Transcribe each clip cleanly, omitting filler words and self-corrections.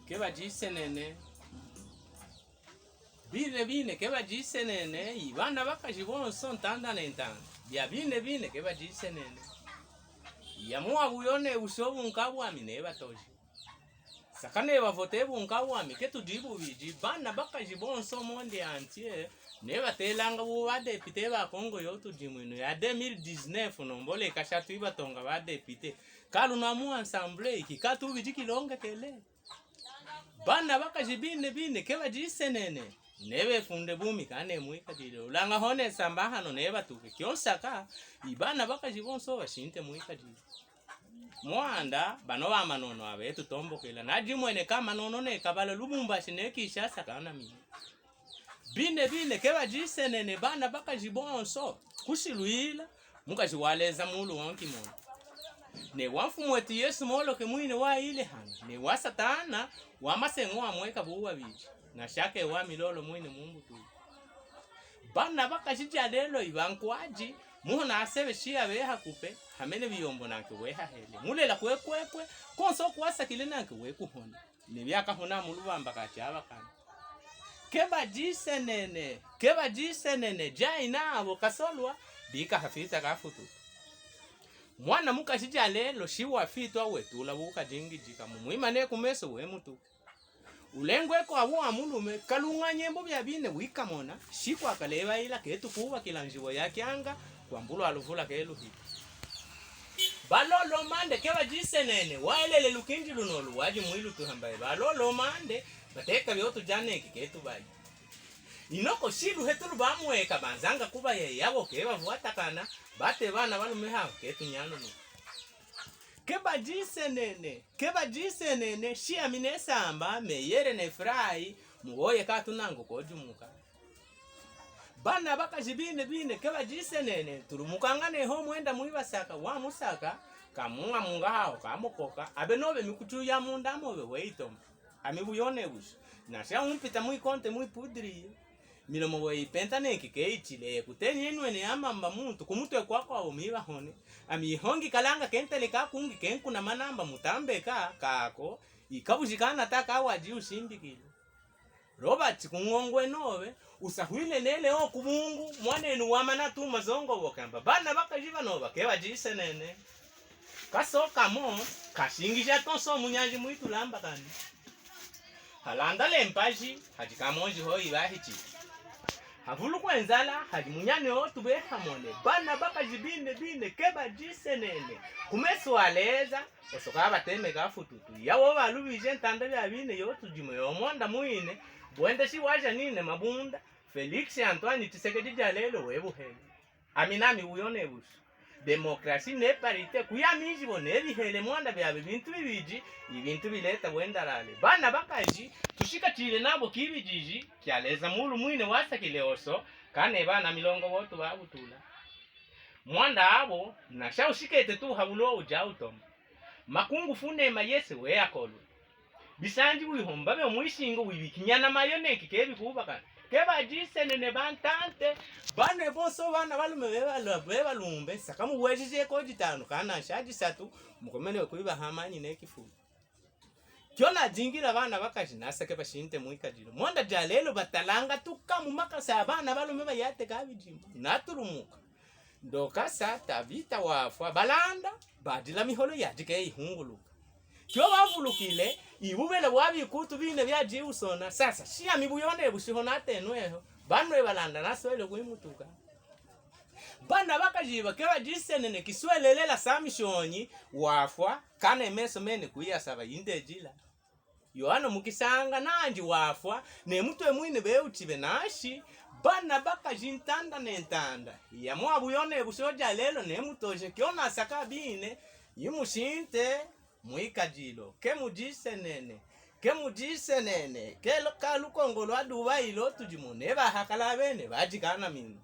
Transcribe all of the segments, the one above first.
keba jisenene bine keba jisenene ibana bakajibonso ntanda nentanda bya bine keba jisenene yamua buyone usobu nkabwami neba toji sakane bavote bunkabwami ketudibu biji bana bakajibonso monde antie neba telanga buwade pite ba Kongo yotu jimwino ya 2019 nombole kashatu ibatonga bade pite kalu namu ensemble ikikatu biji kilonga kele bana bakajibine keba jisenene nebe funde bumi kane muika dile ulanga hone sambahano neba tuke kyonsaka ibana bakajibonso bashinte muika dile mwanda bano ba manono abetu tombokela naji mwene kama nono ne kabala lubumbashi ne Kishasa kana mimi bine keba jisenene bana bakajibonso kushilwila mukajiwaleza mulu wonki mono ne wafumweti Yesu molo ke mwine wa ile hana ne wa satana wa masengo amweka buwa biji na shake wa milolo mwine mumbu tu bana bakashija lelo ibankwaji muhona asebe shia beha kupe hamene biyombo nanke weha hele mulela kwekwe konso kwasa kile nanke wekuhona ne byaka hona mulubamba kachaba kana keba jisenene jaina abo kasolwa bika hafita kafutu mwana mukashija lelo shiwa fitwa wetula buka jingi jika mumwima ne kumeso we mutu ulengwe ko abo amulume kalunga nyembo bya bine wikamona shikwa kaleba ila ketu kuba kilanjiwo yake anga kwambulo aluvula keluhi balolo mande keba jisenene waelele lukinji lunolu waji mwilu tuhambaye balolo mande bateka byotu janeki ketu bayi inoko shilu hetulu bamweka banzanga kuba ye yabo keba vuatakana bate bana balume hao ketu nyano no keba jisenene shia minesamba meyere ne frai muoye katunango kojumuka bana bakajibine keba jisenene turumukangane ho mwenda muibasaka wa musaka kamunga munga hao kamukoka abenobe mikutu ya munda mobe weitom amibuyone bush na sha umpita muy konte muy pudri milomo we pentane kikeichile kuteni enwene amamba muntu kumutwe kwako abo miba hone ami hongi kalanga kentele ka kungi kenkuna manamba mutambeka kako ikabujikana taka waji ushindikile Robert kungongwe nobe usahwile nele o kubungu mwanenu wamana tu mazongo bokamba bana bakajiba noba keba jisenene kasoka mo kashingisha tonso munyaji muitu lamba kandi halanda lempaji hajikamonji ho ibahichi havulu kwenzala hajimunyane otu behamone bana bakajibine keba jisenene kumeswaleza osoka bateme gafututu yawo balubije ntanda bya bine yotu jimo yomonda muine bwende shi waja nine mabunda Felix Antoine Tshisekedi jalelo webuhele aminami uyone busu demokrasi ne parite kuyamiji boneri hele mwanda bya bintu bibiji ibintu bileta bwendarale bana bakaji tushika chile nabo kibijiji kyaleza mulu mwine wasa kileoso kane bana milongo botu babutula mwanda abo na shaushikete tu habulo ujautom makungu fune mayese we akolu bisanji wihomba be mwishingo wibikinyana mayone kikebi kubaka keba jisenene bantante bane boso bana balume beba lumbe sakamu wejije ko jitano kana shaji satu mukomene kuiba hamanyi nekifu kyona jingira bana bakajinasa ke bashinte muikajiro monda jalelo batalanga tukamu makasa bana balume bayate kabijimbo naturumuka ndoka sata vita wafwa balanda badila miholo yajike ihungulu kyo bavulukile ibubele bwabikutu bine byaji usona sasa shia mibuyone bushihona tenweho banwe balanda naswele kuimutuka bana bakajiba keba jisenene kiswelelela samishonyi wafwa kane meso mene kuyasaba indejila Yohana mukisanga nanji wafwa ne mutwe mwine beuchibe nashi bana bakajintanda nentanda ya mwabuyone bushoja lelo ne mutoje kyona sakabine yimushinte muikajilo kemujisenene kelo kalukongolo aduba ilo tujimone bahakala bene bajikana mini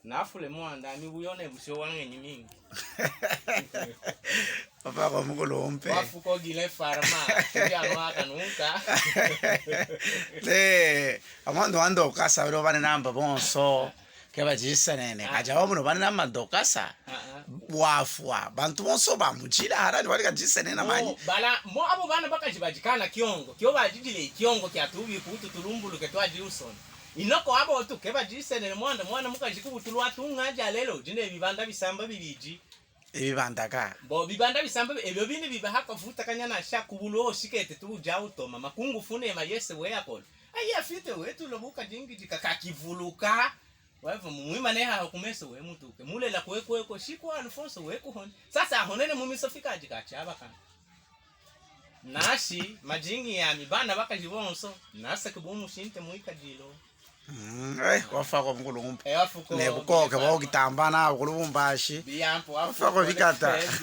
nafule mwanda mi buyone busho wange nyimingi papa kwa mkolompe wafuko gile farma ya mwaka nunca le amando ando casa bro bane namba bonso keba jisenene kaja muno bana madokasa wafwa bantu bonso bamujira harani walika jisenene manyi bala mo abo bana bakajibajikana kiongo kyo bajidile kiongo kya tubi kutu tulumbulu ke twaji uson inoko abo tu keba jisenene mwana mukajikubutu atungaja lelo jine bibanda bisamba bibiji ebibandaka bo bibanda bisamba ebyo bini bibahaka vuta kanyana shakubulo shikete tuja utoma makungu fune mayese we yakolo aya fite wetu lobuka jingi jikakakivuluka waifu mwima neha kumeso we mutuke mule la kweko shiko Alfonso we kuhoni sasa honene mumisofika jikachaba kana nashi majingi ya mibana bakajibonso nasa kubumu shinte muika jilo wafako mkulumba wafuko nebukoke bawokitambana kulubumbashi biyampo wafako vikata